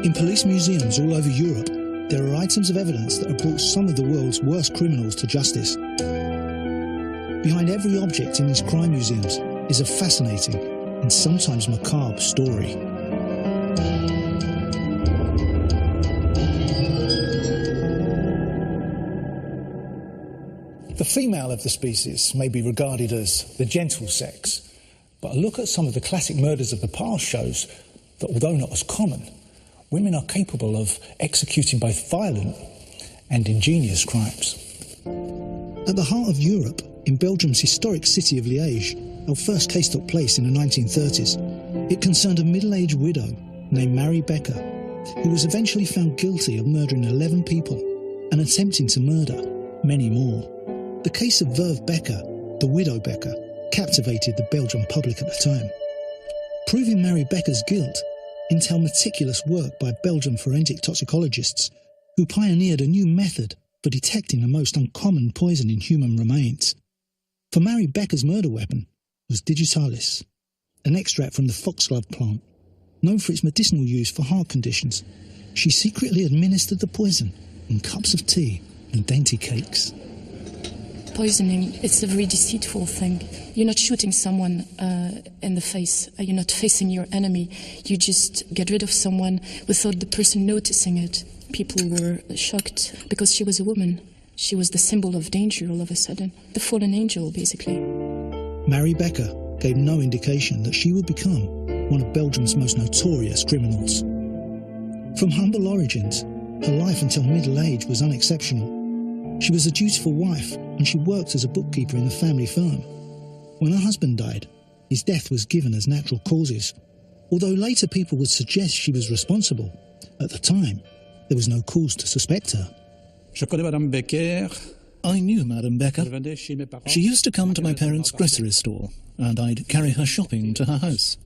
In police museums all over Europe, there are items of evidence that have brought some of the world's worst criminals to justice. Behind every object in these crime museums is a fascinating and sometimes macabre story. The female of the species may be regarded as the gentle sex, but a look at some of the classic murders of the past shows that although not as common, women are capable of executing both violent and ingenious crimes. At the heart of Europe, in Belgium's historic city of Liège, our first case took place in the 1930s. It concerned a middle-aged widow named Marie Becker, who was eventually found guilty of murdering 11 people and attempting to murder many more. The case of Veuve Becker, the widow Becker, captivated the Belgian public at the time. Proving Marie Becker's guilt entailed meticulous work by Belgian forensic toxicologists who pioneered a new method for detecting the most uncommon poison in human remains. For Marie Becker's murder weapon was digitalis, an extract from the foxglove plant, known for its medicinal use for heart conditions. She secretly administered the poison in cups of tea and dainty cakes. Poisoning, it's a very deceitful thing. You're not shooting someone in the face. You're not facing your enemy. You just get rid of someone without the person noticing it. People were shocked because she was a woman. She was the symbol of danger all of a sudden. The fallen angel, basically. Marie Becker gave no indication that she would become one of Belgium's most notorious criminals. From humble origins, her life until middle age was unexceptional. She was a dutiful wife, and she worked as a bookkeeper in the family firm. When her husband died, his death was given as natural causes. Although later people would suggest she was responsible, at the time, there was no cause to suspect her. I knew Madame Becker. She used to come to my parents' grocery store, and I'd carry her shopping to her house.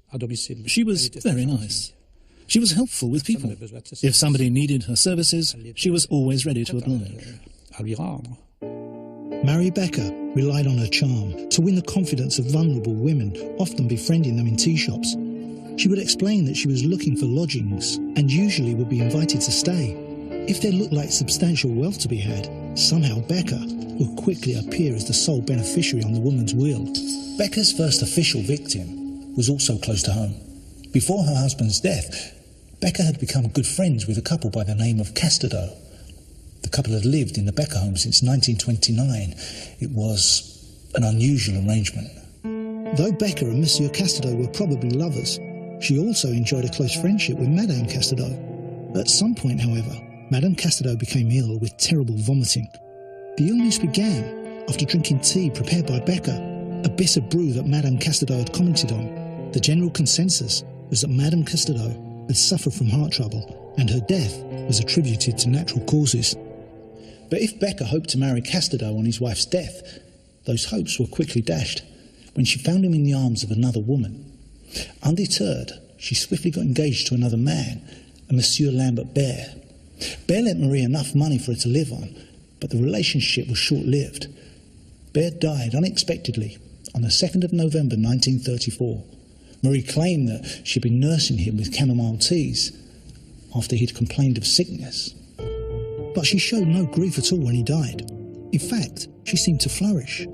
She was very nice. She was helpful with people. If somebody needed her services, she was always ready to oblige. Marie Becker relied on her charm to win the confidence of vulnerable women, often befriending them in tea shops. She would explain that she was looking for lodgings and usually would be invited to stay. If there looked like substantial wealth to be had, somehow Becker would quickly appear as the sole beneficiary on the woman's will. Becker's first official victim was also close to home. Before her husband's death, Becker had become good friends with a couple by the name of Castadeau. The couple had lived in the Becker home since 1929. It was an unusual arrangement. Though Becker and Monsieur Castadeau were probably lovers, she also enjoyed a close friendship with Madame Castadeau. At some point, however, Madame Castadeau became ill with terrible vomiting. The illness began after drinking tea prepared by Becker, a bitter brew that Madame Castadeau had commented on. The general consensus was that Madame Castadeau had suffered from heart trouble, and her death was attributed to natural causes. But if Becker hoped to marry Castadeau on his wife's death, those hopes were quickly dashed when she found him in the arms of another woman. Undeterred, she swiftly got engaged to another man, a Monsieur Lambert Bear. Bear lent Marie enough money for her to live on, but the relationship was short-lived. Bear died unexpectedly on the 2nd of November 1934. Marie claimed that she'd been nursing him with chamomile teas after he'd complained of sickness. But she showed no grief at all when he died. In fact, she seemed to flourish.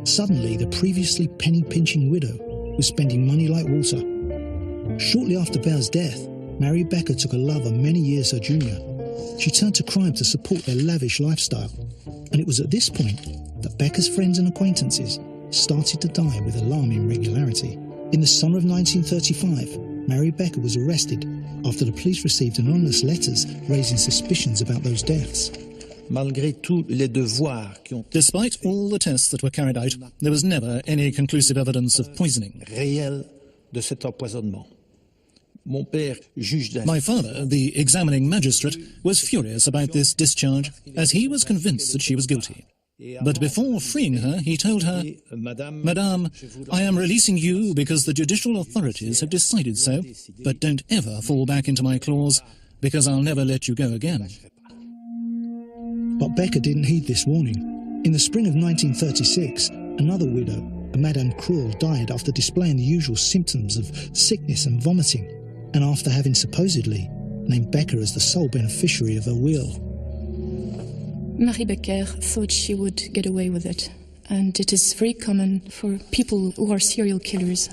Suddenly, the previously penny-pinching widow was spending money like water. Shortly after Bear's death, Marie Becker took a lover many years her junior. She turned to crime to support their lavish lifestyle. And it was at this point that Becker's friends and acquaintances started to die with alarming regularity. In the summer of 1935, Marie Becker was arrested after the police received anonymous letters raising suspicions about those deaths. Despite all the tests that were carried out, there was never any conclusive evidence of poisoning. My father, the examining magistrate, was furious about this discharge, as he was convinced that she was guilty. But before freeing her, he told her, "Madame, I am releasing you because the judicial authorities have decided so, but don't ever fall back into my claws, because I'll never let you go again." But Becker didn't heed this warning. In the spring of 1936, another widow, a Madame Cruel, died after displaying the usual symptoms of sickness and vomiting, and after having supposedly named Becker as the sole beneficiary of her will. Marie Becker thought she would get away with it. And it is very common for people who are serial killers.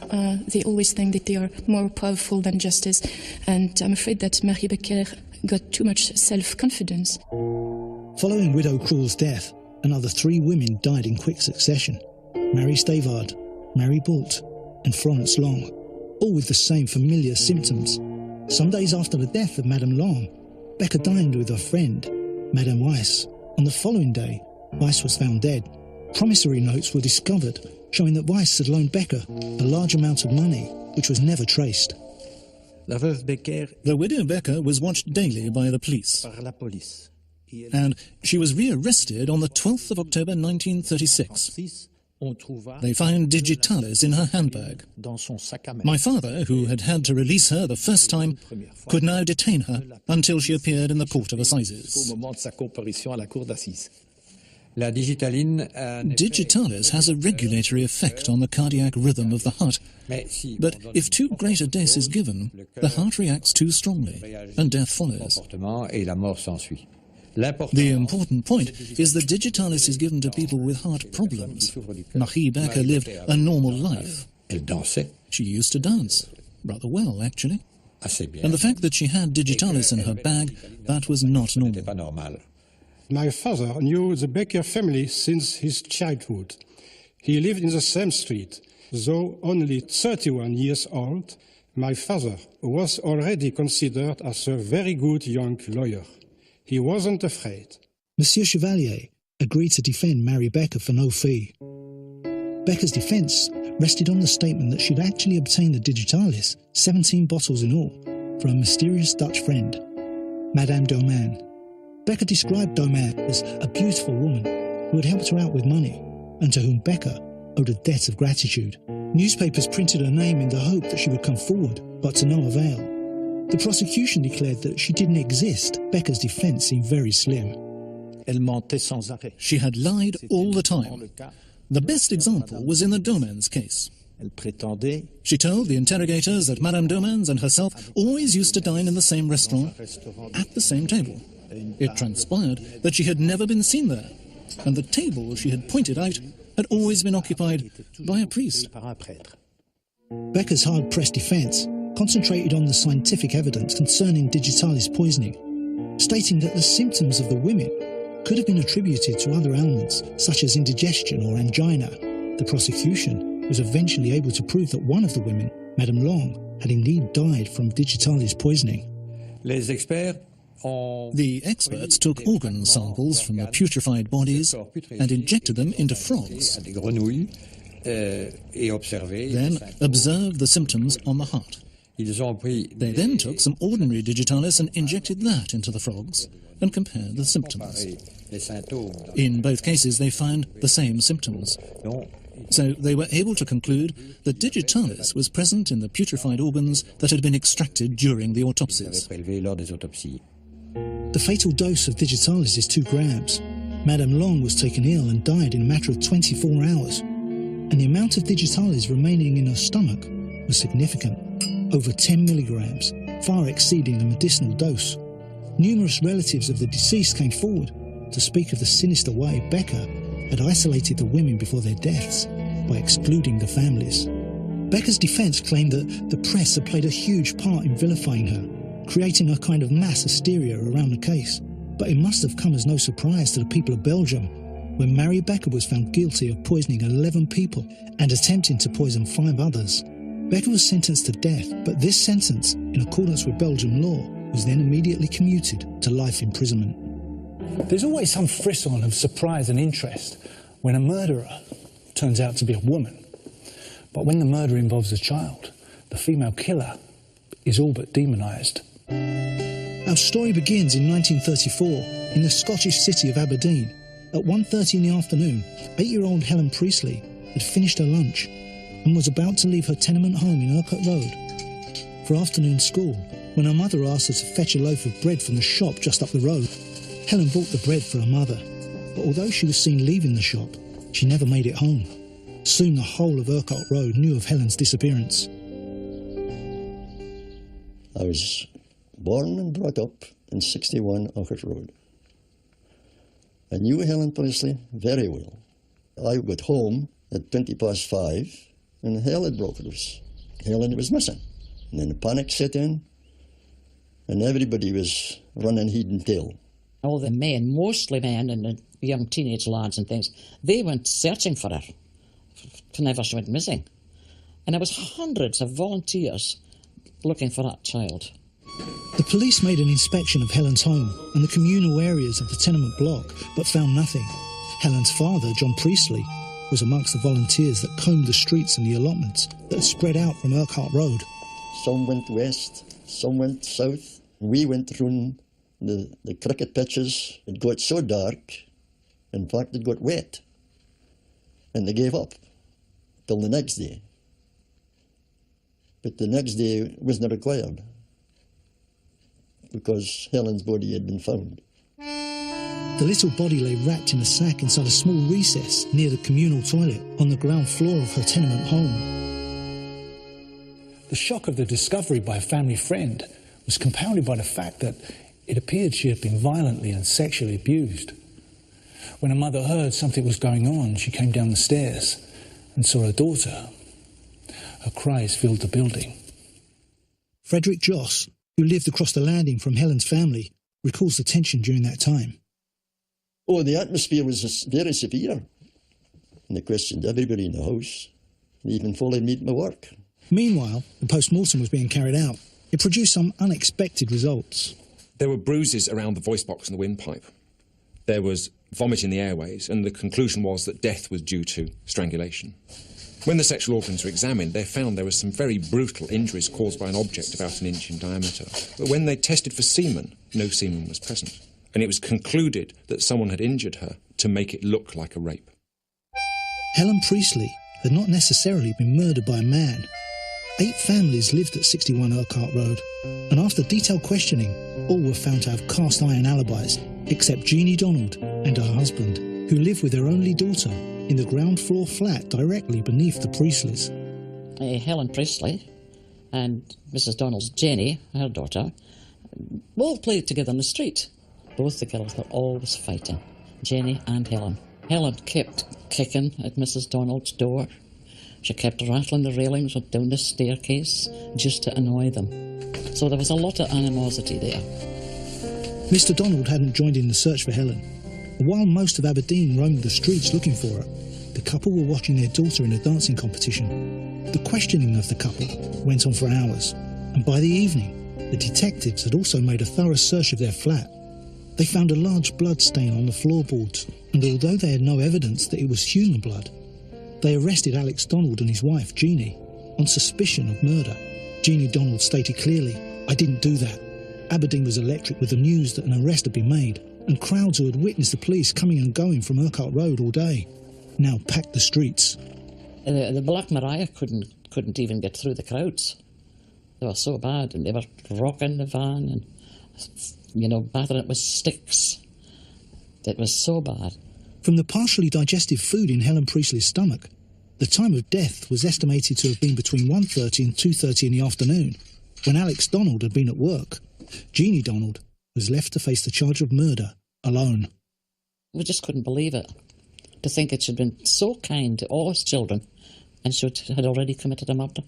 They always think that they are more powerful than justice. And I'm afraid that Marie Becker got too much self-confidence. Following Widow Cruel's death, another 3 women died in quick succession. Mary Stavard, Mary Boult, and Florence Long, all with the same familiar symptoms. Some days after the death of Madame Long, Becker dined with her friend, Madame Weiss. On the following day, Weiss was found dead. Promissory notes were discovered, showing that Weiss had loaned Becker a large amount of money, which was never traced. The widow Becker was watched daily by the police, and she was rearrested on the 12th of October 1936. They found digitalis in her handbag. My father, who had had to release her the first time, could now detain her until she appeared in the Court of Assizes. Digitalis has a regulatory effect on the cardiac rhythm of the heart, but if too great a dose is given, the heart reacts too strongly, and death follows. The important point is that digitalis is given to people with heart problems. Marie Becker lived a normal life. She used to dance, rather well, actually. And the fact that she had digitalis in her bag, that was not normal. My father knew the Becker family since his childhood. He lived in the same street. Though only 31 years old, my father was already considered as a very good young lawyer. He wasn't afraid. Monsieur Chevalier agreed to defend Mary Becker for no fee. Becker's defence rested on the statement that she'd actually obtained the digitalis, 17 bottles in all, from a mysterious Dutch friend, Madame Domain. Becker described Domain as a beautiful woman who had helped her out with money and to whom Becker owed a debt of gratitude. Newspapers printed her name in the hope that she would come forward, but to no avail. The prosecution declared that she didn't exist. Becker's defence seemed very slim. She had lied all the time. The best example was in the Domains case. She told the interrogators that Madame Domains and herself always used to dine in the same restaurant at the same table. It transpired that she had never been seen there, and the table she had pointed out had always been occupied by a priest. Becker's hard-pressed defence concentrated on the scientific evidence concerning digitalis poisoning, stating that the symptoms of the women could have been attributed to other ailments, such as indigestion or angina. The prosecution was eventually able to prove that one of the women, Madame Long, had indeed died from digitalis poisoning. The experts took organ samples from the putrefied bodies and injected them into frogs, then observed the symptoms on the heart. They then took some ordinary digitalis and injected that into the frogs and compared the symptoms. In both cases they found the same symptoms. So they were able to conclude that digitalis was present in the putrefied organs that had been extracted during the autopsies. The fatal dose of digitalis is 2 grams. Madame Long was taken ill and died in a matter of 24 hours. And the amount of digitalis remaining in her stomach was significant, over 10 milligrams, far exceeding the medicinal dose. Numerous relatives of the deceased came forward to speak of the sinister way Becker had isolated the women before their deaths by excluding the families. Becker's defence claimed that the press had played a huge part in vilifying her, creating a kind of mass hysteria around the case. But it must have come as no surprise to the people of Belgium when Mary Becker was found guilty of poisoning 11 people and attempting to poison 5 others. Becker was sentenced to death, but this sentence, in accordance with Belgian law, was then immediately commuted to life imprisonment. There's always some frisson of surprise and interest when a murderer turns out to be a woman. But when the murder involves a child, the female killer is all but demonised. Our story begins in 1934 in the Scottish city of Aberdeen. At 1:30 in the afternoon, 8-year-old Helen Priestley had finished her lunch and was about to leave her tenement home in Urquhart Road for afternoon school when her mother asked her to fetch a loaf of bread from the shop just up the road. Helen bought the bread for her mother, but although she was seen leaving the shop, she never made it home. Soon the whole of Urquhart Road knew of Helen's disappearance. I was born and brought up in 61 Auchert Road. I knew Helen Priestley very well. I got home at 5:20 and hell had broken loose. Helen was missing. And then the panic set in and everybody was running heed and tail. All the men, mostly men and the young teenage lads and things, they went searching for her whenever she went missing. And there was hundreds of volunteers looking for that child. The police made an inspection of Helen's home and the communal areas of the tenement block, but found nothing. Helen's father, John Priestley, was amongst the volunteers that combed the streets and the allotments that spread out from Urquhart Road. Some went west, some went south. We went through the cricket pitches. It got so dark, in fact it got wet. And they gave up till the next day. But the next day wasn't required because Helen's body had been found. The little body lay wrapped in a sack inside a small recess near the communal toilet on the ground floor of her tenement home. The shock of the discovery by a family friend was compounded by the fact that it appeared she had been violently and sexually abused. When her mother heard something was going on, she came down the stairs and saw her daughter. Her cries filled the building. Frederick Joss, who lived across the landing from Helen's family, recalls the tension during that time. Oh, the atmosphere was very severe. And they questioned everybody in the house. They even followed me to my work. Meanwhile, the post-mortem was being carried out. It produced some unexpected results. There were bruises around the voice box and the windpipe. There was vomit in the airways, and the conclusion was that death was due to strangulation. When the sexual organs were examined, they found there were some very brutal injuries caused by an object about 1 inch in diameter. But when they tested for semen, no semen was present. And it was concluded that someone had injured her to make it look like a rape. Helen Priestley had not necessarily been murdered by a man. 8 families lived at 61 Urquhart Road, and after detailed questioning, all were found to have cast-iron alibis, except Jeannie Donald and her husband, who lived with their only daughter in the ground floor flat directly beneath the Priestleys. Helen Priestley and Mrs. Donald's Jenny, her daughter, all played together in the street. Both the girls were always fighting, Jenny and Helen. Helen kept kicking at Mrs. Donald's door. She kept rattling the railings down the staircase just to annoy them. So there was a lot of animosity there. Mr. Donald hadn't joined in the search for Helen. While most of Aberdeen roamed the streets looking for her, the couple were watching their daughter in a dancing competition. The questioning of the couple went on for hours, and by the evening, the detectives had also made a thorough search of their flat. They found a large blood stain on the floorboards, and although they had no evidence that it was human blood, they arrested Alex Donald and his wife, Jeannie, on suspicion of murder. Jeannie Donald stated clearly, "I didn't do that." Aberdeen was electric with the news that an arrest had been made, and crowds who had witnessed the police coming and going from Urquhart Road all day now packed the streets. The Black Maria couldn't even get through the crowds. They were so bad, and they were rocking the van and, battering it with sticks. It was so bad. From the partially digested food in Helen Priestley's stomach, the time of death was estimated to have been between 1:30 and 2:30 in the afternoon, when Alex Donald had been at work. Jeannie Donald was left to face the charge of murder alone. We just couldn't believe it. To think that she'd been so kind to all his children and she had already committed a murder.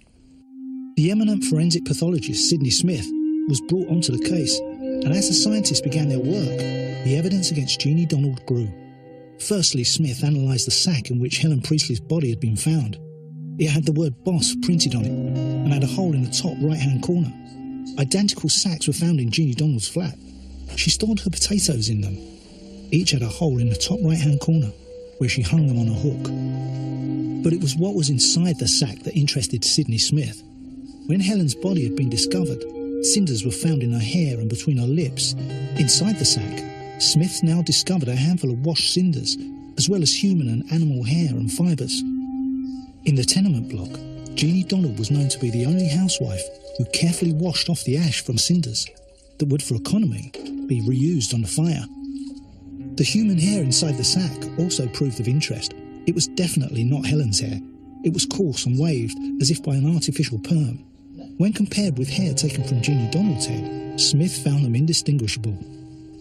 The eminent forensic pathologist Sidney Smith was brought onto the case, and as the scientists began their work, the evidence against Jeannie Donald grew. Firstly, Smith analysed the sack in which Helen Priestley's body had been found. It had the word boss printed on it and had a hole in the top right-hand corner. Identical sacks were found in Jeannie Donald's flat. She stored her potatoes in them. Each had a hole in the top right-hand corner where she hung them on a hook. But it was what was inside the sack that interested Sidney Smith. When Helen's body had been discovered, cinders were found in her hair and between her lips. Inside the sack, Smith now discovered a handful of washed cinders, as well as human and animal hair and fibres. In the tenement block, Jeannie Donald was known to be the only housewife who carefully washed off the ash from cinders that would, for economy, be reused on the fire. The human hair inside the sack also proved of interest. It was definitely not Helen's hair. It was coarse and waved as if by an artificial perm. When compared with hair taken from Jeannie Donald's head, Smith found them indistinguishable.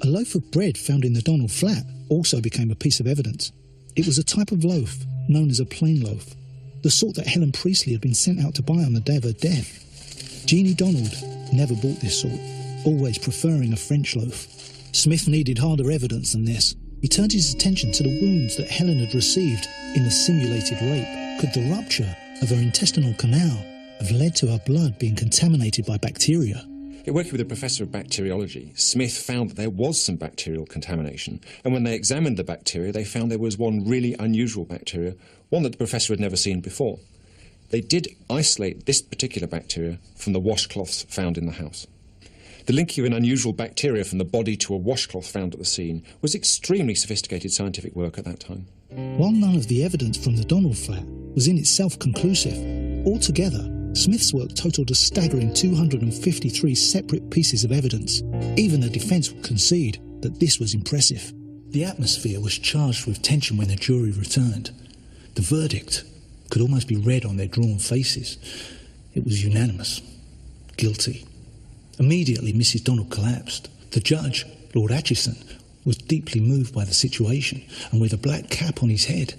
A loaf of bread found in the Donald flat also became a piece of evidence. It was a type of loaf known as a plain loaf, the sort that Helen Priestley had been sent out to buy on the day of her death. Jeannie Donald never bought this sort, always preferring a French loaf. Smith needed harder evidence than this. He turned his attention to the wounds that Helen had received in the simulated rape. Could the rupture of her intestinal canal have led to her blood being contaminated by bacteria? Working with a professor of bacteriology, Smith found that there was some bacterial contamination, and when they examined the bacteria, they found there was one really unusual bacteria, one that the professor had never seen before. They did isolate this particular bacteria from the washcloths found in the house. The linking of an unusual bacteria from the body to a washcloth found at the scene was extremely sophisticated scientific work at that time. While none of the evidence from the Donald flat was in itself conclusive, altogether, Smith's work totalled a staggering 253 separate pieces of evidence. Even the defence would concede that this was impressive. The atmosphere was charged with tension when the jury returned. The verdict could almost be read on their drawn faces. It was unanimous. Guilty. Immediately, Mrs. Donald collapsed. The judge, Lord Atchison, was deeply moved by the situation, and with a black cap on his head,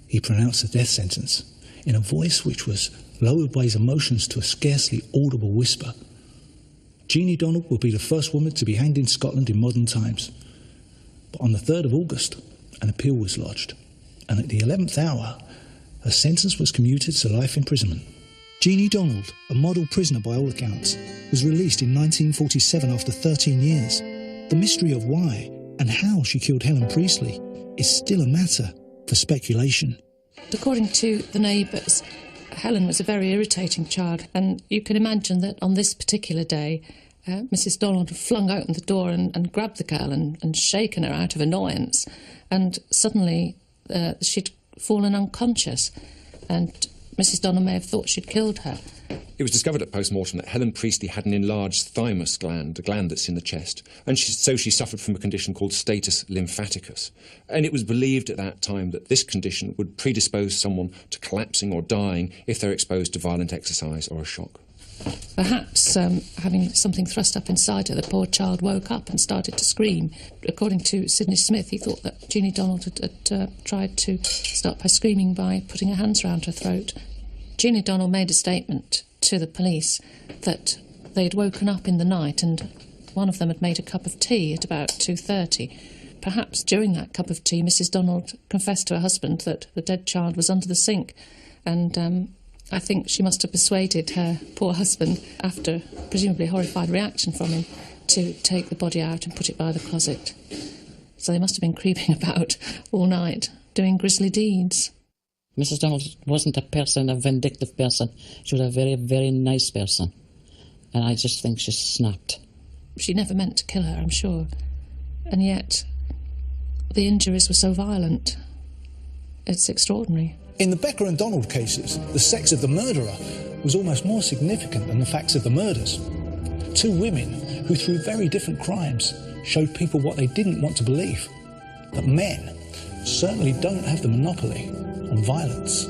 he pronounced the death sentence in a voice which was lowered by his emotions to a scarcely audible whisper. Jeannie Donald will be the first woman to be hanged in Scotland in modern times. But on the 3rd of August, an appeal was lodged, and at the 11th hour, her sentence was commuted to life imprisonment. Jeannie Donald, a model prisoner by all accounts, was released in 1947 after 13 years. The mystery of why and how she killed Helen Priestley is still a matter for speculation. According to the neighbours, Helen was a very irritating child, and you can imagine that on this particular day, Mrs. Donald flung open the door and grabbed the girl and shaken her out of annoyance, and suddenly she'd fallen unconscious, and Mrs. Donald may have thought she'd killed her. It was discovered at post-mortem that Helen Priestley had an enlarged thymus gland, a gland that's in the chest, and so she suffered from a condition called status lymphaticus. And it was believed at that time that this condition would predispose someone to collapsing or dying if they're exposed to violent exercise or a shock. Perhaps having something thrust up inside her, the poor child woke up and started to scream. According to Sidney Smith, he thought that Jeannie Donald had tried to start by screaming by putting her hands around her throat. Jeannie Donald made a statement to the police that they'd woken up in the night and one of them had made a cup of tea at about 2:30. Perhaps during that cup of tea, Mrs. Donald confessed to her husband that the dead child was under the sink, and I think she must have persuaded her poor husband, after presumably a horrified reaction from him, to take the body out and put it by the closet. So they must have been creeping about all night, doing grisly deeds. Mrs. Donald wasn't a vindictive person. She was a very, very nice person. And I just think she snapped. She never meant to kill her, I'm sure. And yet, the injuries were so violent. It's extraordinary. In the Becker and Donald cases, the sex of the murderer was almost more significant than the facts of the murders. Two women who, through very different crimes, showed people what they didn't want to believe, that men certainly don't have the monopoly on violence.